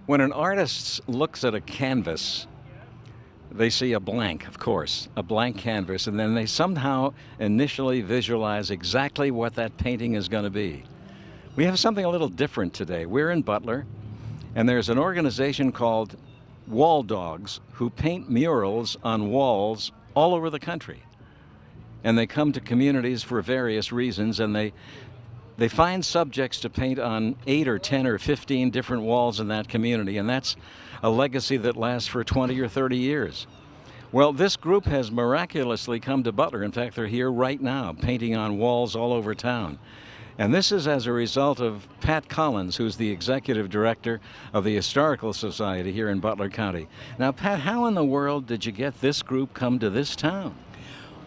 When an artist looks at a canvas, they see a blank, of course, a blank canvas, and then they somehow initially visualize exactly what that painting is going to be. We have something a little different today. We're in Butler, and there's an organization called Walldogs who paint murals on walls all over the country. And they come to communities for various reasons, and they find subjects to paint on 8 or 10 or 15 different walls in that community, and that's a legacy that lasts for 20 or 30 years. Well, this group has miraculously come to Butler. In fact, they're here right now, painting on walls all over town. And this is as a result of Pat Collins, who's the executive director of the Historical Society here in Butler County. Now, Pat, how in the world did you get this group come to this town?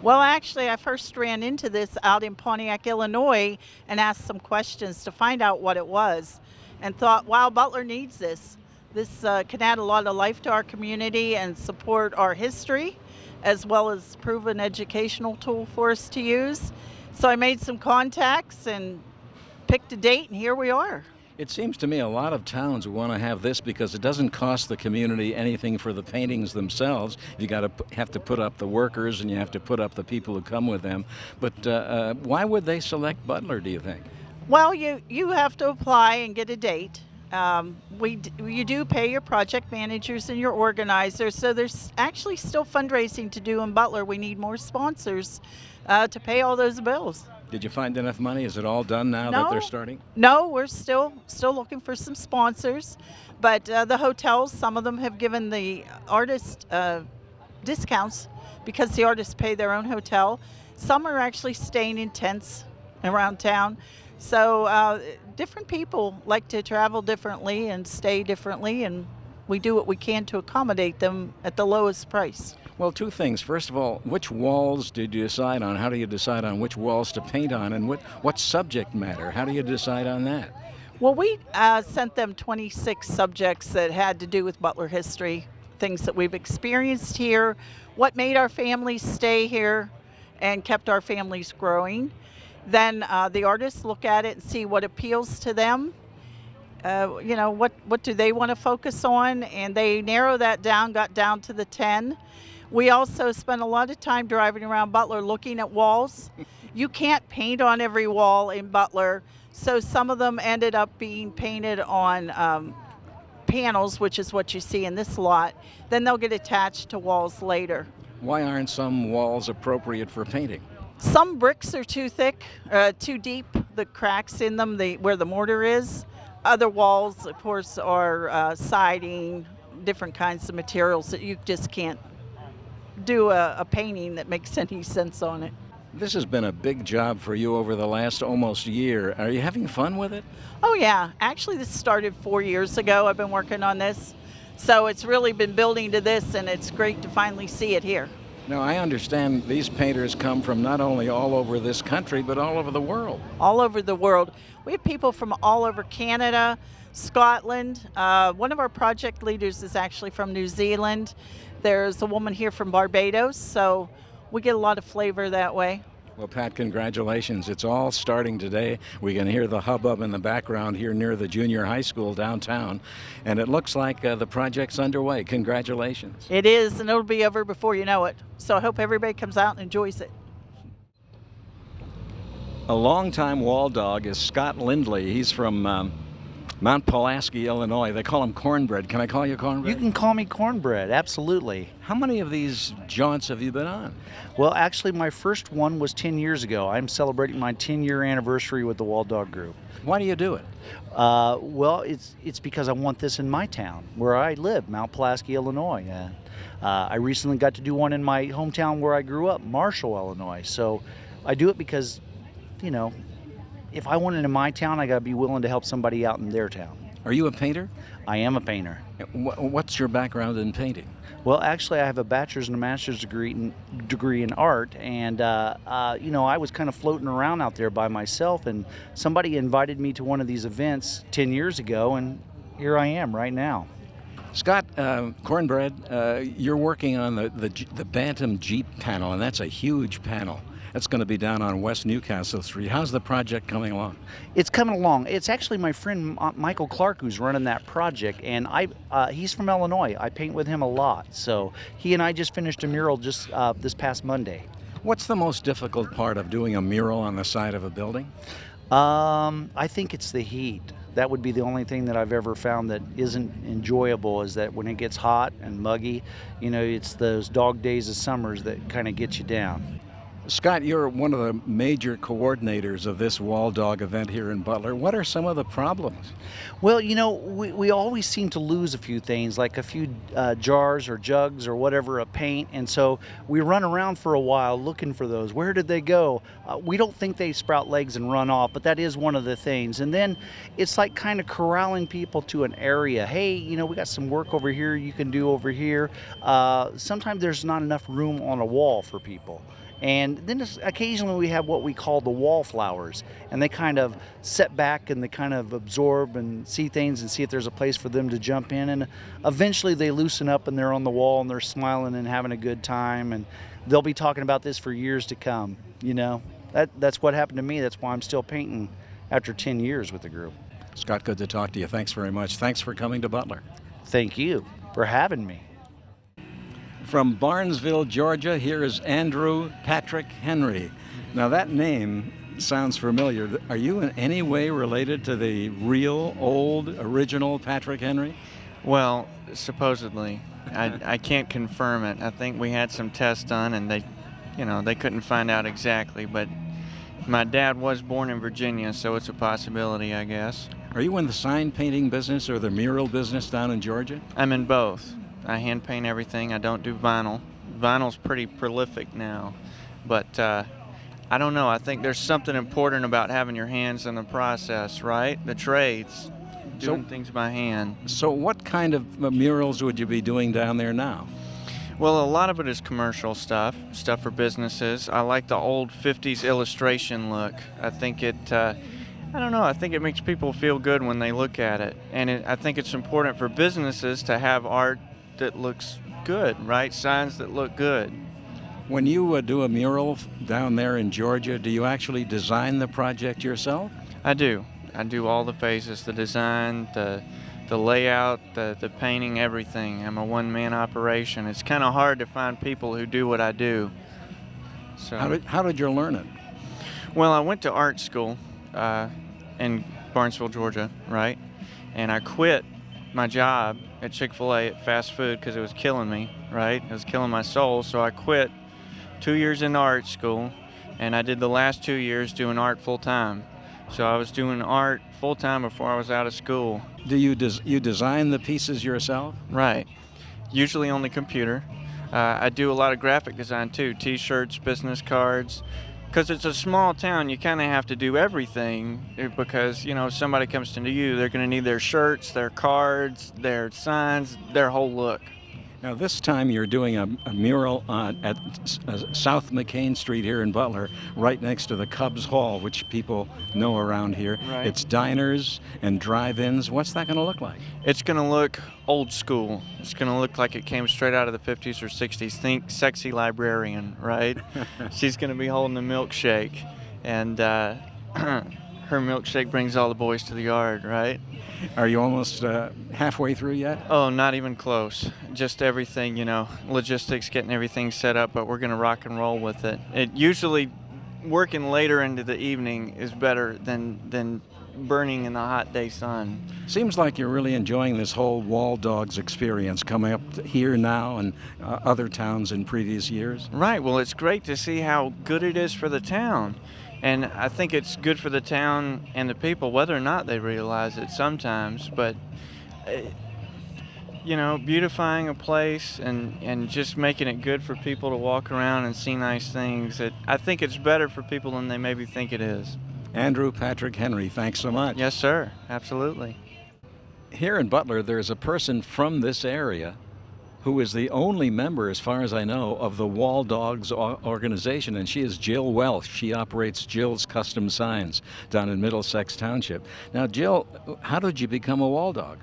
Well, actually, I first ran into this out in Pontiac, Illinois, and asked some questions to find out what it was, and thought, wow, Butler needs this. This can add a lot of life to our community and support our history, as well as prove an educational tool for us to use. So I made some contacts and picked a date, and here we are. It seems to me a lot of towns want to have this because it doesn't cost the community anything for the paintings themselves. You have to put up the workers and you have to put up the people who come with them. But why would they select Butler, do you think? Well, you have to apply and get a date. You do pay your project managers and your organizers, so there's actually still fundraising to do in Butler. We need more sponsors to pay all those bills. Did you find enough money? Is it all done now that they're starting? No, we're still looking for some sponsors, but the hotels, some of them have given the artists discounts because the artists pay their own hotel. Some are actually staying in tents around town. So different people like to travel differently and stay differently, and we do what we can to accommodate them at the lowest price. Well, two things. First of all, which walls did you decide on? How do you decide on which walls to paint on, and what subject matter? How do you decide on that? Well, we sent them 26 subjects that had to do with Butler history, things that we've experienced here, what made our families stay here and kept our families growing. Then the artists look at it and see what appeals to them. What do they want to focus on? And they narrow that down, got down to the 10. We also spent a lot of time driving around Butler looking at walls. You can't paint on every wall in Butler, so some of them ended up being painted on panels, which is what you see in this lot. Then they'll get attached to walls later. Why aren't some walls appropriate for painting? Some bricks are too thick, too deep, the cracks in them, where the mortar is. Other walls, of course, are siding, different kinds of materials that you just can't do a painting that makes any sense on it. This has been a big job for you over the last almost year. Are you having fun with it? Oh yeah, actually this started 4 years ago. I've been working on this. So it's really been building to this, and it's great to finally see it here. Now, I understand these painters come from not only all over this country, but all over the world. All over the world. We have people from all over Canada, Scotland. One of our project leaders is actually from New Zealand. There's a woman here from Barbados, so we get a lot of flavor that way. Well, Pat, congratulations. It's all starting today. We can hear the hubbub in the background here near the junior high school downtown, and it looks like the project's underway. Congratulations. It is, and it'll be over before you know it. So I hope everybody comes out and enjoys it. A longtime wall dog is Scott Lindley. He's from Mount Pulaski, Illinois. They call him Cornbread. Can I call you Cornbread? You can call me Cornbread, absolutely. How many of these jaunts have you been on? Well, actually, my first one was 10 years ago. I'm celebrating my 10-year anniversary with the Walldog Group. Why do you do it? Well, it's because I want this in my town, where I live, Mount Pulaski, Illinois. I recently got to do one in my hometown where I grew up, Marshall, Illinois. So I do it because, if I want it in my town, I got to be willing to help somebody out in their town. Are you a painter? I am a painter. What's your background in painting? Well, actually, I have a bachelor's and a master's degree in art, and I was kind of floating around out there by myself, and somebody invited me to one of these events 10 years ago, and here I am right now. Scott, Cornbread, you're working on the Bantam Jeep panel, and that's a huge panel. That's going to be down on West Newcastle Street. How's the project coming along? It's coming along. It's actually my friend Michael Clark who's running that project, and he's from Illinois. I paint with him a lot, so he and I just finished a mural just this past Monday. What's the most difficult part of doing a mural on the side of a building? I think it's the heat. That would be the only thing that I've ever found that isn't enjoyable, is that when it gets hot and muggy, it's those dog days of summers that kind of get you down. Scott, you're one of the major coordinators of this Wall Dog event here in Butler. What are some of the problems? Well, we always seem to lose a few things, like a few jars or jugs or whatever of paint, and so we run around for a while looking for those. Where did they go? We don't think they sprout legs and run off, but that is one of the things. And then it's like kind of corralling people to an area. Hey, we got some work over here you can do over here. Sometimes there's not enough room on a wall for people. And then occasionally we have what we call the wallflowers, and they kind of set back and they kind of absorb and see things and see if there's a place for them to jump in. And eventually they loosen up and they're on the wall and they're smiling and having a good time. And they'll be talking about this for years to come. That's what happened to me. That's why I'm still painting after 10 years with the group. Scott, good to talk to you. Thanks very much. Thanks for coming to Butler. Thank you for having me. From Barnesville, Georgia, here is Andrew Patrick Henry. Now that name sounds familiar. Are you in any way related to the real, old, original Patrick Henry? Well, supposedly. I can't confirm it. I think we had some tests done and they couldn't find out exactly, but my dad was born in Virginia, so it's a possibility, I guess. Are you in the sign painting business or the mural business down in Georgia? I'm in both. I hand paint everything. I don't do vinyl. Vinyl's pretty prolific now, but I don't know. I think there's something important about having your hands in the process, right? The trades, doing things by hand. So what kind of murals would you be doing down there now? Well, a lot of it is commercial stuff for businesses. I like the old 50s illustration look. I think I don't know. I think it makes people feel good when they look at it. And I think it's important for businesses to have art that looks good, right? Signs that look good. When you do a mural down there in Georgia, do you actually design the project yourself? I do. I do all the phases, the design, the layout, the painting, everything. I'm a one-man operation. It's kind of hard to find people who do what I do. So How did you learn it? Well, I went to art school in Barnesville, Georgia, right? And I quit my job at Chick-fil-A at fast food because it was killing me, right? It was killing my soul. So I quit 2 years into art school, and I did the last 2 years doing art full-time. So I was doing art full-time before I was out of school. Do you design the pieces yourself? Right. Usually on the computer. I do a lot of graphic design too, T-shirts, business cards. Because it's a small town, you kind of have to do everything because, if somebody comes to you, they're going to need their shirts, their cards, their signs, their whole look. Now, this time you're doing a mural at South McCain Street here in Butler, right next to the Cubs Hall, which people know around here. Right. It's diners and drive-ins. What's that going to look like? It's going to look old school. It's going to look like it came straight out of the 50s or 60s. Think sexy librarian, right? She's going to be holding a milkshake, and her milkshake brings all the boys to the yard, right? Are you almost halfway through yet? Oh, not even close. Just everything, logistics, getting everything set up, but we're going to rock and roll with it. It usually, working later into the evening is better than burning in the hot day sun. Seems like you're really enjoying this whole Walldogs experience coming up here now and other towns in previous years. Right. Well, it's great to see how good it is for the town. And I think it's good for the town and the people, whether or not they realize it sometimes. But, beautifying a place and just making it good for people to walk around and see nice things, I think it's better for people than they maybe think it is. Andrew Patrick Henry, thanks so much. Yes, sir. Absolutely. Here in Butler, there's a person from this area who is the only member, as far as I know, of the Walldogs organization, and she is Jill Welsh. She operates Jill's Custom Signs down in Middlesex Township. Now, Jill, how did you become a Walldog?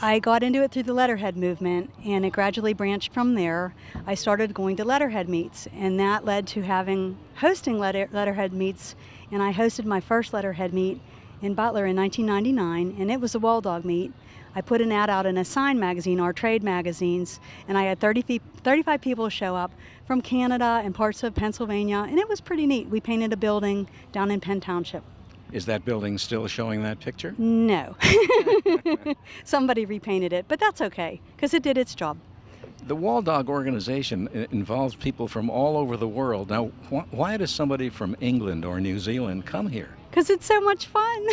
I got into it through the letterhead movement, and it gradually branched from there. I started going to letterhead meets, and that led to hosting letterhead meets, and I hosted my first letterhead meet in Butler in 1999, and it was a Walldog meet. I put an ad out in a sign magazine, our trade magazines, and I had 35 people show up from Canada and parts of Pennsylvania, and it was pretty neat. We painted a building down in Penn Township. Is that building still showing that picture? No. Somebody repainted it, but that's okay, because it did its job. The Walldog organization involves people from all over the world. Now, why does somebody from England or New Zealand come here? Because it's so much fun.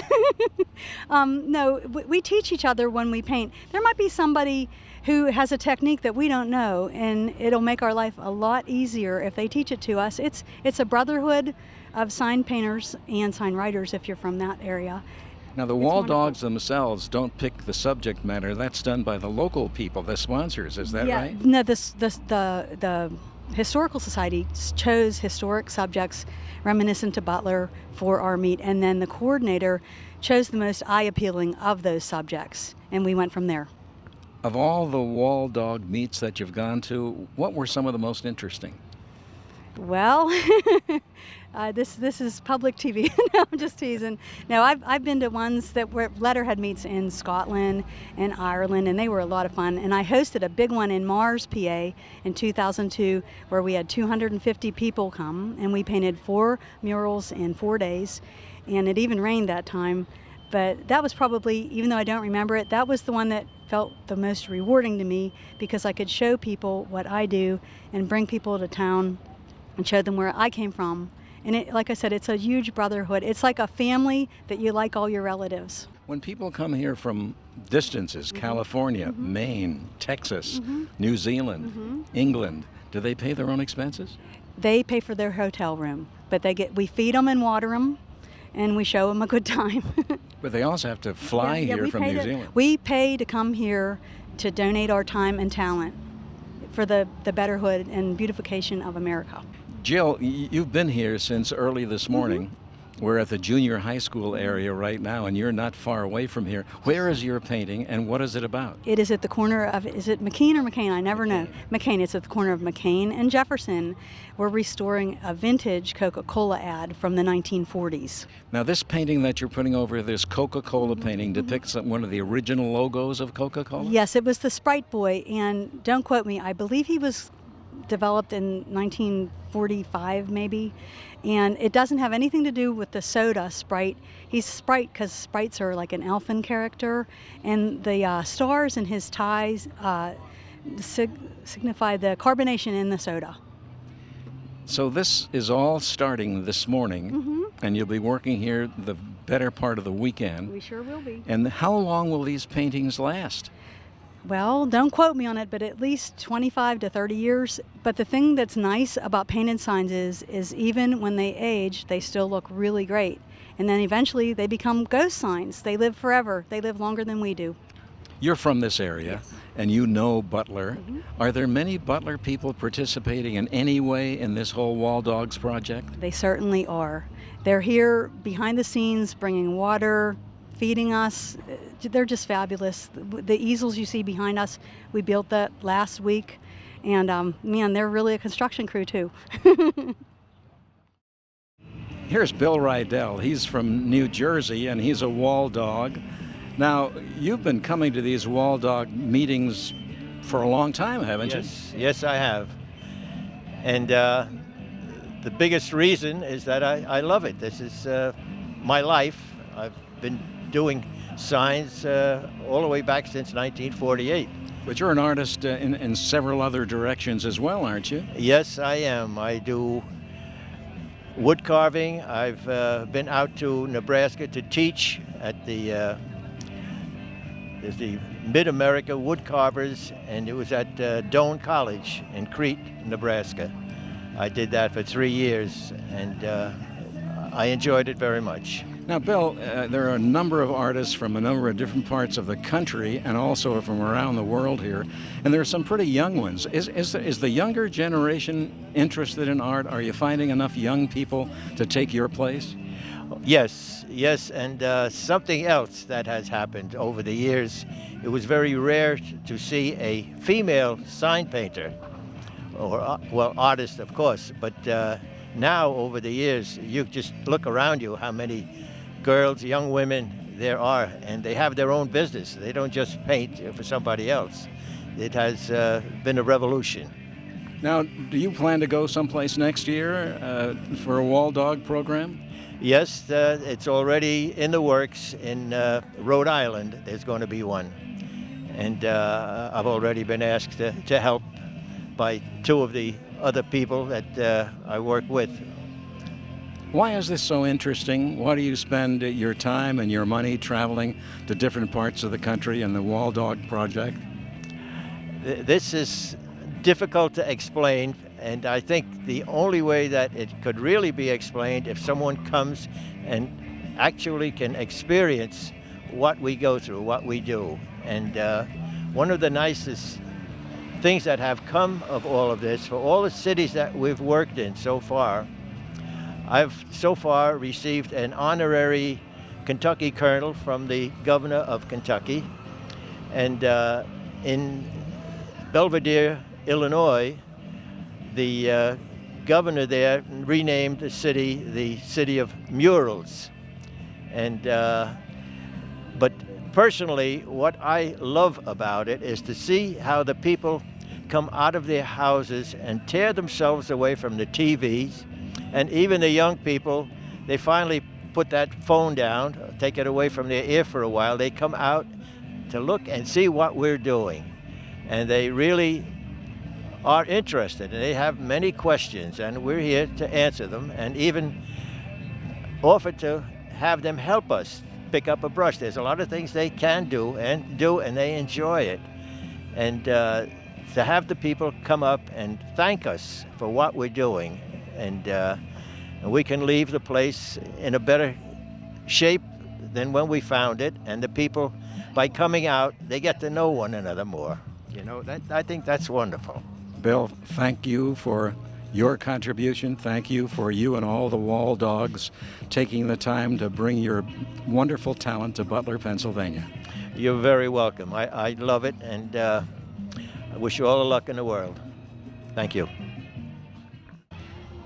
No, we teach each other when we paint. There might be somebody who has a technique that we don't know, and it'll make our life a lot easier if they teach it to us. It's a brotherhood of sign painters and sign writers if you're from that area. Now, the Walldogs themselves don't pick the subject matter. That's done by the local people, the sponsors. Is that right? No, the Historical Society chose historic subjects reminiscent to Butler for our meet, and then the coordinator chose the most eye-appealing of those subjects, and we went from there. Of all the Walldog meets that you've gone to, what were some of the most interesting? Well, this is public TV. No, I'm just teasing. No, I've been to ones that were letterhead meets in Scotland and Ireland, and they were a lot of fun. And I hosted a big one in Mars, PA in 2002, where we had 250 people come, and we painted 4 murals in 4 days, and it even rained that time. But that was probably, even though I don't remember it, that was the one that felt the most rewarding to me, because I could show people what I do and bring people to town and show them where I came from. And it, like I said, it's a huge brotherhood. It's like a family that you like all your relatives. When people come here from distances, California, Maine, Texas, New Zealand, England, do they pay their own expenses? They pay for their hotel room, but we feed them and water them, and we show them a good time. But they also have to fly here from New Zealand. We pay to come here to donate our time and talent for the betterhood and beautification of America. Jill, you've been here since early this morning. We're at the junior high school area right now, and you're not far away from here. Where is your painting, and what is it about? It is at the corner of, is it McKean or McCain? I never know. McCain. It's at the corner of McCain and Jefferson. We're restoring a vintage Coca-Cola ad from the 1940s. Now, this painting that you're putting over, this Coca-Cola painting, depicts one of the original logos of Coca-Cola? Yes, it was the Sprite Boy, and don't quote me, I believe he was developed in 1945 maybe, and it doesn't have anything to do with the soda Sprite. He's Sprite because Sprites are like an elfin character, and the stars in his ties signify the carbonation in the soda. So this is all starting this morning, and you'll be working here the better part of the weekend. We sure will be. And how long will these paintings last? Well, don't quote me on it, but at least 25 to 30 years. But the thing that's nice about painted signs is even when they age, they still look really great. And then eventually they become ghost signs. They live forever. They live longer than we do. You're from this area, and you know Butler. Are there many Butler people participating in any way in this whole Walldogs project? They certainly are. They're here behind the scenes bringing water, feeding us. They're just fabulous. The easels you see behind us, we built that last week, and man, they're really a construction crew too. Here's Bill Riedel. He's from New Jersey, and he's a Walldog. Now, you've been coming to these Walldog meetings for a long time, haven't you? Yes, I have. And the biggest reason is that I love it. This is my life. I've been doing signs all the way back since 1948. But you're an artist in several other directions as well, aren't you? Yes, I am. I do wood carving. I've been out to Nebraska to teach at the there's the Mid-America Wood Carvers, and it was at Doane College in Crete, Nebraska. I did that for 3 years, and I enjoyed it very much. Now, Bill, there are a number of artists from a number of different parts of the country and also from around the world here, and there are some pretty young ones. Is the younger generation interested in art? Are you finding enough young people to take your place? Yes, and something else that has happened over the years, it was very rare to see a female sign painter, or, well, artist, of course, but now over the years, you just look around you how many girls, young women there are, and they have their own business. They don't just paint for somebody else. It has been a revolution. Now, do you plan to go someplace next year for a Walldog program? Yes, it's already in the works. In Rhode Island, there's going to be one. And I've already been asked to help by two of the other people that I work with. Why is this so interesting? Why do you spend your time and your money traveling to different parts of the country in the Walldog project? This is difficult to explain, and I think the only way that it could really be explained if someone comes and actually can experience what we go through, what we do. And one of the nicest things that have come of all of this, for all the cities that we've worked in so far, I've so far received an honorary Kentucky colonel from the governor of Kentucky. And in Belvedere, Illinois, the governor there renamed the city of Murals. And but personally, what I love about it is to see how the people come out of their houses and tear themselves away from the TVs. And even the young people, they finally put that phone down, take it away from their ear for a while. They come out to look and see what we're doing. And they really are interested, and they have many questions, and we're here to answer them, and even offer to have them help us pick up a brush. There's a lot of things they can do, and they enjoy it. And to have the people come up and thank us for what we're doing, and we can leave the place in a better shape than when we found it. And the people, by coming out, they get to know one another more. You know, I think that's wonderful. Bill, thank you for your contribution. Thank you for you and all the Walldogs taking the time to bring your wonderful talent to Butler, Pennsylvania. You're very welcome. I love it, and I wish you all the luck in the world. Thank you.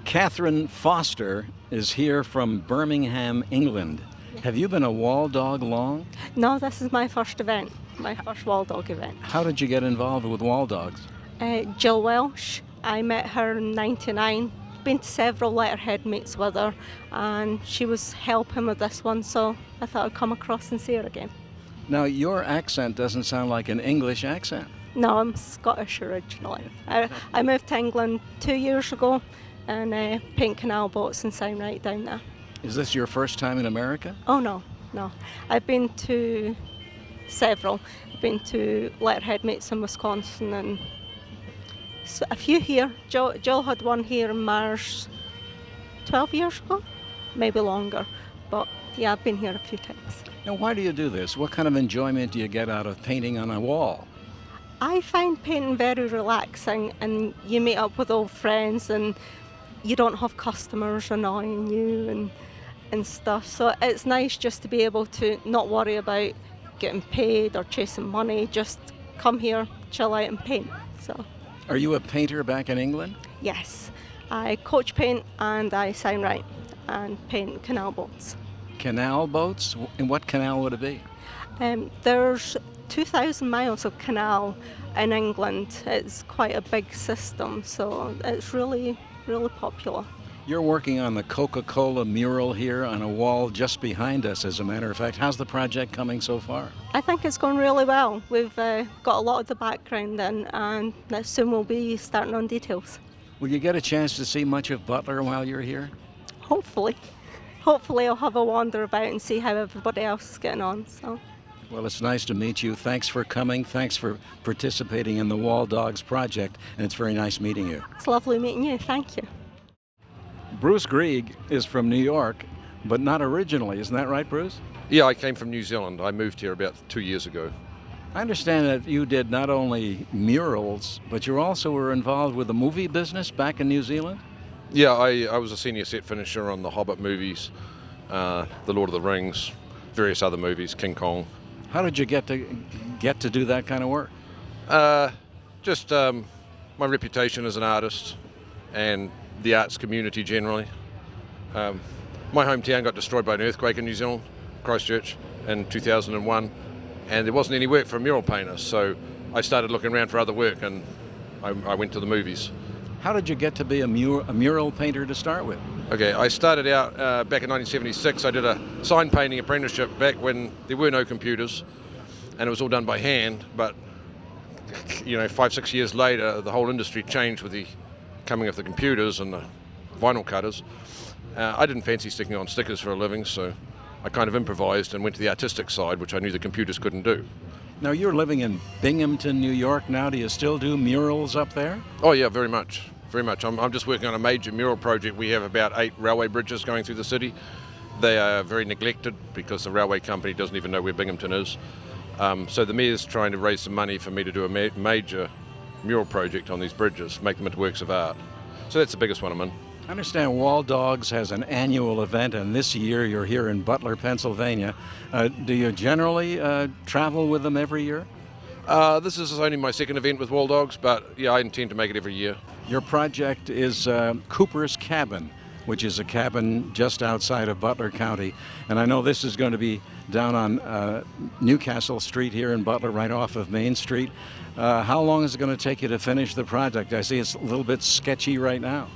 Katherine Foster is here from Birmingham, England. Have you been a Walldog long? No, this is my first event, my first Walldog event. How did you get involved with Walldogs? Jill Welsh, I met her in '99, been to several letterhead meets with her, and she was helping with this one, so I thought I'd come across and see her again. Now, your accent doesn't sound like an English accent. No, I'm Scottish originally. I moved to England 2 years ago and paint canal boats and sign right down there. Is this your first time in America? Oh no. I've been to several. I've been to letterhead meets in Wisconsin and a few here. Jill had one here in Mars 12 years ago, maybe longer. But yeah, I've been here a few times. Now, why do you do this? What kind of enjoyment do you get out of painting on a wall? I find painting very relaxing, and you meet up with old friends and you don't have customers annoying you and stuff. So it's nice just to be able to not worry about getting paid or chasing money, just come here, chill out and paint. So. Are you a painter back in England? Yes, I coach paint and I sign write and paint canal boats. Canal boats? And what canal would it be? There's 2,000 miles of canal in England. It's quite a big system, so it's really popular. You're working on the Coca-Cola mural here on a wall just behind us, as a matter of fact. How's the project coming so far? I think it's going really well. We've got a lot of the background in, and soon we'll be starting on details. Will you get a chance to see much of Butler while you're here? Hopefully I'll have a wander about and see how everybody else is getting on. So. Well, it's nice to meet you. Thanks for coming. Thanks for participating in the Walldogs project, and it's very nice meeting you. It's lovely meeting you. Thank you. Bruce Grieg is from New York, but not originally. Isn't that right, Bruce? Yeah, I came from New Zealand. I moved here about 2 years ago. I understand that you did not only murals, but you also were involved with the movie business back in New Zealand? Yeah, I was a senior set finisher on the Hobbit movies, The Lord of the Rings, various other movies, King Kong. How did you get to do that kind of work? Just my reputation as an artist and the arts community generally. My hometown got destroyed by an earthquake in New Zealand, Christchurch, in 2001, and there wasn't any work for a mural painter, so I started looking around for other work, and I went to the movies. How did you get to be a mural painter to start with? Okay, I started out back in 1976. I did a sign painting apprenticeship back when there were no computers, and it was all done by hand, but 5-6 years later, the whole industry changed with the coming of the computers and the vinyl cutters. I didn't fancy sticking on stickers for a living, so I kind of improvised and went to the artistic side, which I knew the computers couldn't do. Now, you're living in Binghamton, New York now. Do you still do murals up there? Oh yeah, very much, very much. I'm just working on a major mural project. We have about 8 railway bridges going through the city. They are very neglected because the railway company doesn't even know where Binghamton is. So the mayor's trying to raise some money for me to do a major mural project on these bridges, make them into works of art. So that's the biggest one I'm in. I understand Walldogs has an annual event, and this year you're here in Butler, Pennsylvania. Do you generally travel with them every year? This is only my second event with Walldogs, but yeah, I intend to make it every year. Your project is Cooper's Cabin, which is a cabin just outside of Butler County. And I know this is going to be down on Newcastle Street here in Butler, right off of Main Street. How long is it going to take you to finish the project? I see it's a little bit sketchy right now.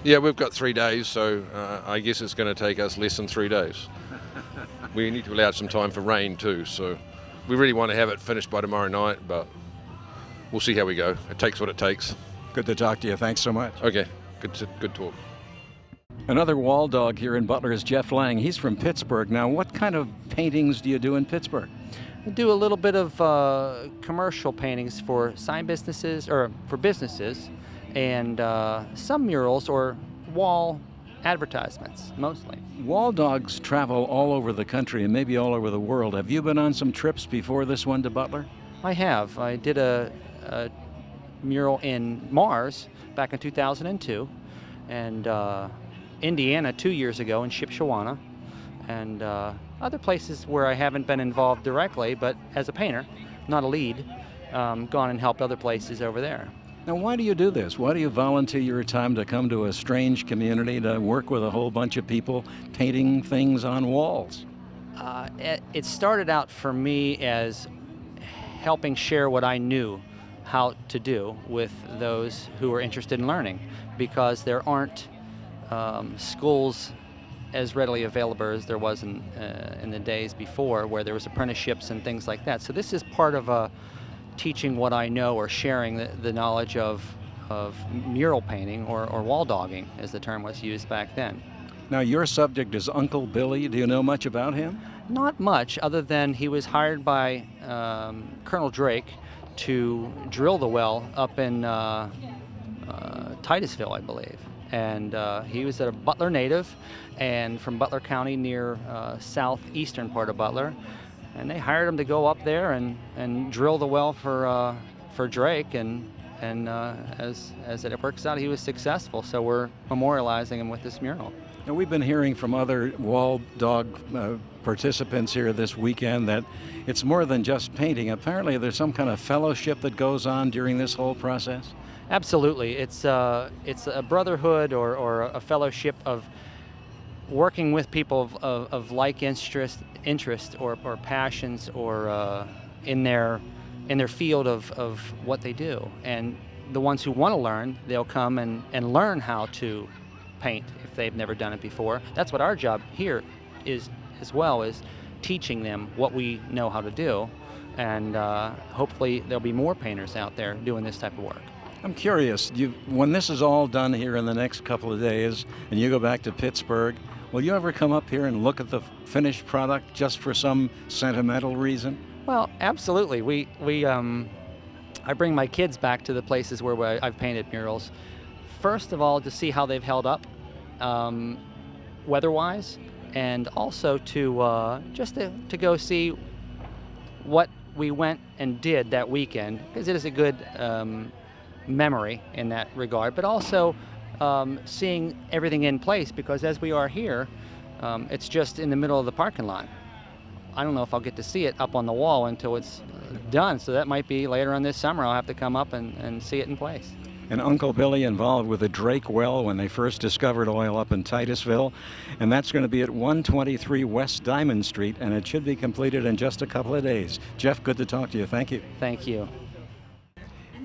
Yeah, we've got 3 days, so I guess it's going to take us less than 3 days. We need to allow some time for rain too, so we really want to have it finished by tomorrow night, but we'll see how we go. It takes what it takes. Good to talk to you. Thanks so much. Okay, good talk. Another Walldog here in Butler is Jeff Lang. He's from Pittsburgh. Now, what kind of paintings do you do in Pittsburgh? I do a little bit of commercial paintings for sign businesses, or for businesses, and some murals or wall advertisements, mostly. Walldogs travel all over the country and maybe all over the world. Have you been on some trips before this one to Butler? I have. I did a mural in Mars back in 2002, and Indiana 2 years ago in Shipshewana, and other places where I haven't been involved directly, but as a painter, not a lead, gone and helped other places over there. Now, why do you do this? Why do you volunteer your time to come to a strange community to work with a whole bunch of people painting things on walls? It started out for me as helping share what I knew how to do with those who are interested in learning, because there aren't schools as readily available as there was in the days before, where there was apprenticeships and things like that. So this is part of teaching what I know, or sharing the knowledge of mural painting, or wall dogging, as the term was used back then. Now, your subject is Uncle Billy. Do you know much about him? Not much, other than he was hired by Colonel Drake to drill the well up in Titusville, I believe. And he was a Butler native, and from Butler County, near southeastern part of Butler. And they hired him to go up there and drill the well for Drake, and as it works out, he was successful. So we're memorializing him with this mural. Now, we've been hearing from other Walldog participants here this weekend that it's more than just painting. Apparently, there's some kind of fellowship that goes on during this whole process. Absolutely, it's a brotherhood or a fellowship of working with people of like interest or passions, or in their field of what they do. And the ones who want to learn, they'll come and learn how to paint if they've never done it before. That's what our job here is as well, is teaching them what we know how to do. And hopefully there'll be more painters out there doing this type of work. I'm curious, when this is all done here in the next couple of days and you go back to Pittsburgh, will you ever come up here and look at the finished product just for some sentimental reason? Well, absolutely. I bring my kids back to the places where I've painted murals. First of all, to see how they've held up weather-wise, and also to just to go see what we went and did that weekend, because it is a good memory in that regard, but also seeing everything in place, because as we are here, it's just in the middle of the parking lot. I don't know if I'll get to see it up on the wall until it's done, so that might be later on this summer. I'll have to come up and see it in place. And Uncle Billy involved with the Drake well when they first discovered oil up in Titusville. And that's going to be at 123 West Diamond Street, and it should be completed in just a couple of days. Jeff, good to talk to you. Thank you. Thank you.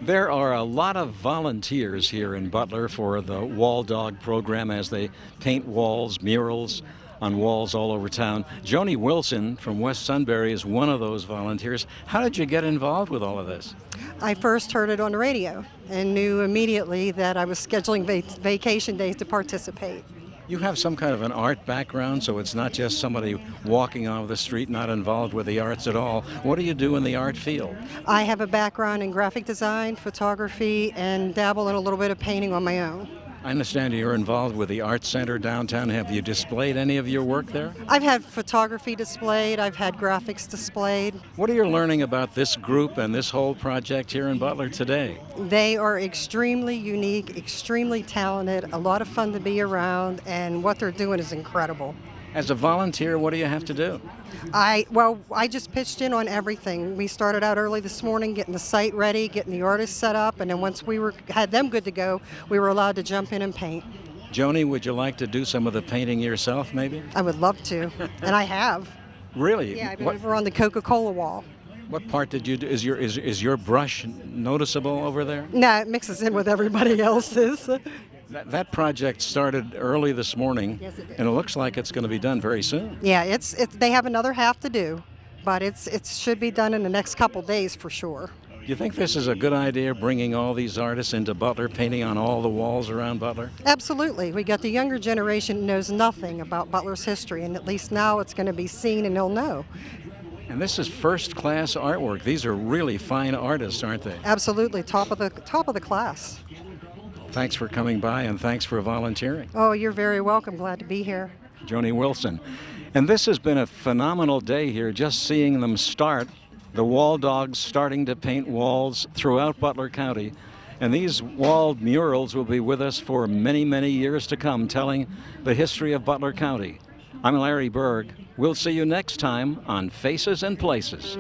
There are a lot of volunteers here in Butler for the Walldog program as they paint walls, murals on walls all over town. Joni Wilson from West Sunbury is one of those volunteers. How did you get involved with all of this? I first heard it on the radio and knew immediately that I was scheduling vacation days to participate. You have some kind of an art background, so it's not just somebody walking off the street, not involved with the arts at all. What do you do in the art field? I have a background in graphic design, photography, and dabble in a little bit of painting on my own. I understand you're involved with the Art Center downtown. Have you displayed any of your work there? I've had photography displayed, I've had graphics displayed. What are you learning about this group and this whole project here in Butler today? They are extremely unique, extremely talented, a lot of fun to be around, and what they're doing is incredible. As a volunteer, what do you have to do? I just pitched in on everything. We started out early this morning getting the site ready, getting the artists set up, and then once we had them good to go, we were allowed to jump in and paint. Joni, would you like to do some of the painting yourself, maybe? I would love to, and I have. Really? Yeah, I've been over on the Coca-Cola wall. What part did you do? Is your brush noticeable over there? No, it mixes in with everybody else's. That project started early this morning, Yes, it did. and it looks like it's going to be done very soon. Yeah, they have another half to do, but it should be done in the next couple days for sure. Do you think this is a good idea, bringing all these artists into Butler, painting on all the walls around Butler? Absolutely. We got the younger generation knows nothing about Butler's history, and at least now it's going to be seen and they'll know. And this is first-class artwork. These are really fine artists, aren't they? Absolutely, top of the class. Thanks for coming by, and thanks for volunteering. Oh, you're very welcome. Glad to be here. Joni Wilson. And this has been a phenomenal day here, just seeing them start, the Walldogs starting to paint walls throughout Butler County. And these walled murals will be with us for many, many years to come, telling the history of Butler County. I'm Larry Berg. We'll see you next time on Faces and Places.